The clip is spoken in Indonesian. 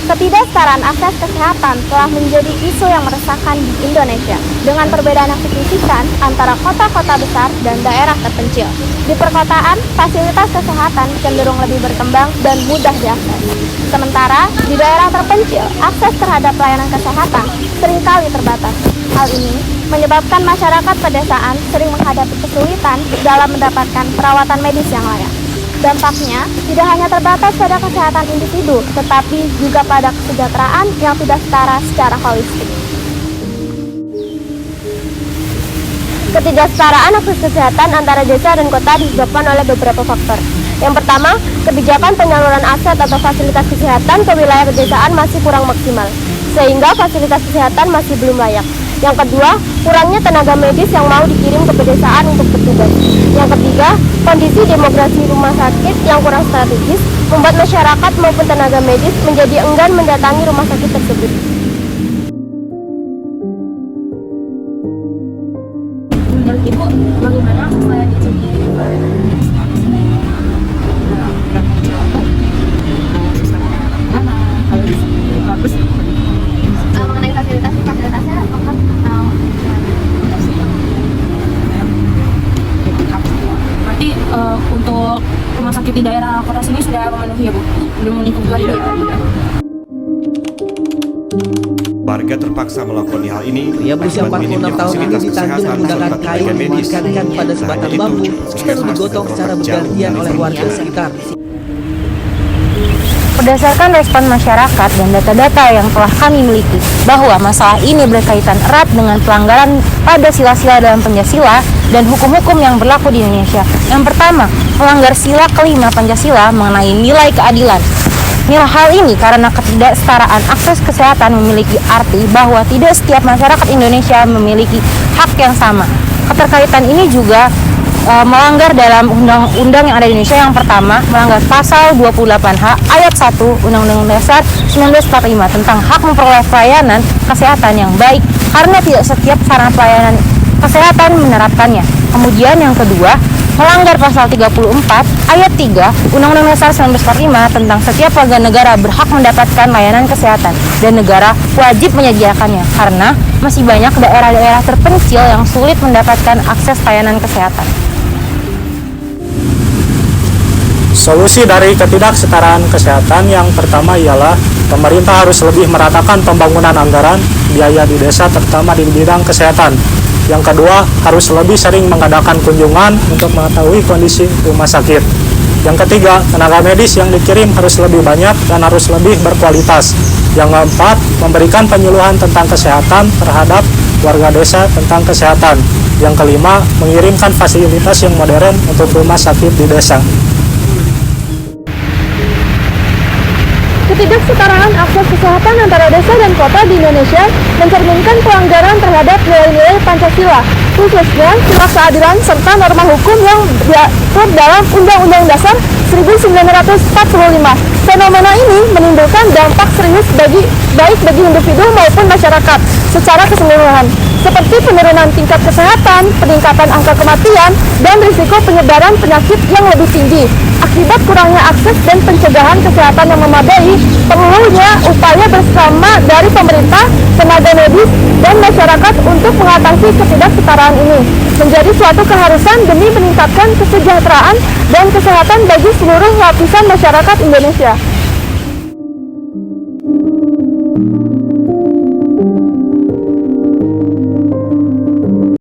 Ketidaksetaraan akses kesehatan telah menjadi isu yang meresahkan di Indonesia, dengan perbedaan yang signifikan antara kota-kota besar dan daerah terpencil. Di perkotaan, fasilitas kesehatan cenderung lebih berkembang dan mudah diakses. Sementara, di daerah terpencil, akses terhadap pelayanan kesehatan seringkali terbatas. Hal ini menyebabkan masyarakat pedesaan sering menghadapi kesulitan dalam mendapatkan perawatan medis yang layak. Dampaknya tidak hanya terbatas pada kesehatan individu, tetapi juga pada kesejahteraan yang tidak setara secara holistik. Ketidaksetaraan akses kesehatan antara desa dan kota disebabkan oleh beberapa faktor. Yang pertama, kebijakan penyaluran aset atau fasilitas kesehatan ke wilayah pedesaan masih kurang maksimal, sehingga fasilitas kesehatan masih belum layak. Yang kedua, kurangnya tenaga medis yang mau dikirim ke pedesaan untuk bertugas. Yang ketiga, kondisi demografi rumah sakit yang kurang strategis membuat masyarakat maupun tenaga medis menjadi enggan mendatangi rumah sakit tersebut. Menurut Ibu, bagaimana pelayanan itu bagus? Mengenai fasilitasnya lengkap atau berarti untuk rumah sakit di daerah kota sini sudah memenuhi ya Bu? Belum memenuhi ya? Warga terpaksa melakoni hal ini. Pria berusia 46 tahun ini ditanggung menggunakan kain diikatkan pada sebatang bambu lalu digotong secara bergantian oleh warga sekitar. Berdasarkan respon masyarakat dan data-data yang telah kami miliki, bahwa masalah ini berkaitan erat dengan pelanggaran pada sila-sila dalam Pancasila dan hukum-hukum yang berlaku di Indonesia. Yang pertama, melanggar sila kelima Pancasila mengenai nilai keadilan. Hal ini karena ketidaksetaraan akses kesehatan memiliki arti bahwa tidak setiap masyarakat Indonesia memiliki hak yang sama. Keterkaitan ini juga melanggar dalam undang-undang yang ada di Indonesia. Yang pertama, melanggar pasal 28H ayat 1 Undang-Undang Dasar 1945 tentang hak memperoleh pelayanan kesehatan yang baik karena tidak setiap sarana pelayanan kesehatan menerapkannya. Kemudian yang kedua, melanggar pasal 34 ayat 3 Undang-Undang Dasar 1945 tentang setiap warga negara berhak mendapatkan layanan kesehatan dan negara wajib menyediakannya karena masih banyak daerah-daerah terpencil yang sulit mendapatkan akses layanan kesehatan. Solusi dari ketidaksetaraan kesehatan yang pertama ialah pemerintah harus lebih meratakan pembangunan anggaran biaya di desa terutama di bidang kesehatan. Yang kedua, harus lebih sering mengadakan kunjungan untuk mengetahui kondisi rumah sakit. Yang ketiga, tenaga medis yang dikirim harus lebih banyak dan harus lebih berkualitas. Yang keempat, memberikan penyuluhan tentang kesehatan terhadap warga desa tentang kesehatan. Yang kelima, mengirimkan fasilitas yang modern untuk rumah sakit di desa. Ketidaksetaraan akses kesehatan antara desa dan kota di Indonesia mencerminkan pelanggaran terhadap nilai-nilai Pancasila, khususnya sila keadilan serta norma hukum yang diatur dalam Undang-Undang Dasar 1945. Fenomena ini menimbulkan dampak serius baik bagi individu maupun masyarakat secara keseluruhan, seperti penurunan tingkat kesehatan, peningkatan angka kematian, dan risiko penyebaran penyakit yang lebih tinggi. Akibat kurangnya akses dan pencegahan kesehatan yang memadai, perlunya upaya bersama dari pemerintah, tenaga medis, dan masyarakat untuk mengatasi ketidaksetaraan ini menjadi suatu keharusan demi meningkatkan kesejahteraan dan kesehatan bagi seluruh lapisan masyarakat Indonesia.